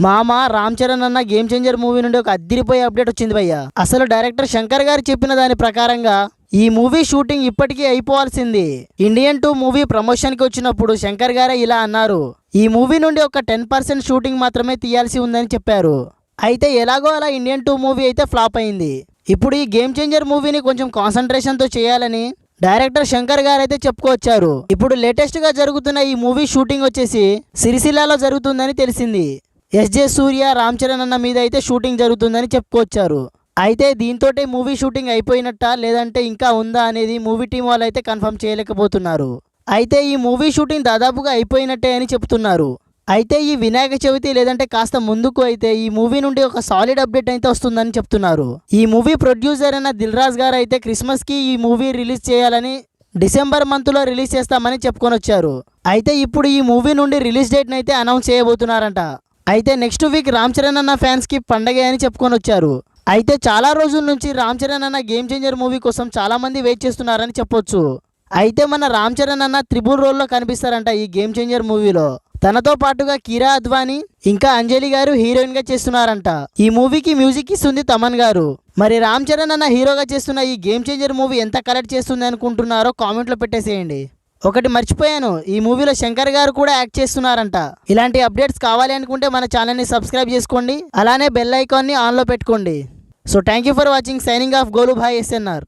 మామ రామ్ చరణ్ అన్న game changer movie నుండి ఒక అద్దిరిపోయే అప్డేట్ వచ్చింది భయ్య. అసలు డైరెక్టర్ శంకర్ గారు చెప్పిన దాని ప్రకారంగా ఈ మూవీ షూటింగ్ ఇప్పటికీ అయిపోవాల్సింది. ఇండియన్ 2 మూవీ ప్రమోషన్ కి వచ్చినప్పుడు శంకర్ గారే ఇలా అన్నారు. ఈ మూవీ నుండి ఒక 10% షూటింగ్ మాత్రమే తీయాల్సి ఉందని చెప్పారు. అయితే ఎలాగో అలా ఇండియన్ 2 మూవీ అయితే ఫ్లాప్ అయింది. ఇప్పుడు ఈ గేమ్ చేంజర్ మూవీని కొంచెం కాన్సన్ట్రేషన్ తో చేయాలని డైరెక్టర్ శంకర్ గారు అయితే చెప్పుకొచ్చారు. ఇప్పుడు లేటెస్ట్ గా జరుగుతున్న ఈ మూవీ షూటింగ్ వచ్చేసి సిరిసిల్లాలో జరుగుతుందని తెలిసింది. ఎస్జే సూర్య, రామ్ చరణ్ అన్న మీద అయితే షూటింగ్ జరుగుతుందని చెప్పుకొచ్చారు. అయితే దీంతో మూవీ షూటింగ్ అయిపోయినట్ట లేదంటే ఇంకా ఉందా అనేది మూవీ టీం వాళ్ళు అయితే కన్ఫర్మ్ చేయలేకపోతున్నారు. అయితే ఈ మూవీ షూటింగ్ దాదాపుగా అయిపోయినట్టే అని చెప్తున్నారు. అయితే ఈ వినాయక చవితి లేదంటే కాస్త ముందుకు అయితే ఈ మూవీ నుండి ఒక సాలిడ్ అప్డేట్ అయితే వస్తుందని చెప్తున్నారు. ఈ మూవీ ప్రొడ్యూసర్ అయిన దిల్ రాజు గారు అయితే క్రిస్మస్ కి ఈ మూవీ రిలీజ్ చేయాలని డిసెంబర్ మంత్ లో రిలీజ్ చేస్తామని చెప్పుకొని వచ్చారు. అయితే ఇప్పుడు ఈ మూవీ నుండి రిలీజ్ డేట్ అయితే అనౌన్స్ చేయబోతున్నారంట. అయితే నెక్స్ట్ వీక్ రామ్ చరణ్ అన్న ఫ్యాన్స్ కి పండగ అని చెప్పుకొని వచ్చారు. అయితే చాలా రోజుల నుంచి రామ్ చరణ్ అన్న గేమ్ చేంజర్ మూవీ కోసం చాలా మంది వెయిట్ చేస్తున్నారని చెప్పొచ్చు. అయితే మన రామ్ చరణ్ అన్న త్రిబుల్ రోల్లో కనిపిస్తారంట ఈ గేమ్ చేంజర్ మూవీలో. తనతో పాటుగా కిరా అద్వానీ ఇంకా అంజలి గారు హీరోయిన్ గా చేస్తున్నారంట. ఈ మూవీకి మ్యూజిక్ ఇస్తుంది తమన్ గారు. మరి రామ్ చరణ్ అన్న హీరోగా చేస్తున్న ఈ గేమ్ చేంజర్ మూవీ ఎంత కలెక్ట్ చేస్తుంది అనుకుంటున్నారో కామెంట్లో పెట్టేసేయండి. ఒకటి మర్చిపోయాను, ఈ మూవీలో శంకర్ గారు కూడా యాక్ట్ చేస్తున్నారంట. ఇలాంటి అప్డేట్స్ కావాలి అనుకుంటే మన ఛానల్ని సబ్స్క్రైబ్ చేసుకోండి, అలానే బెల్ ఐకాన్ని ఆన్లో పెట్టుకోండి. So thank you for watching. Signing off goal Bhai SNR.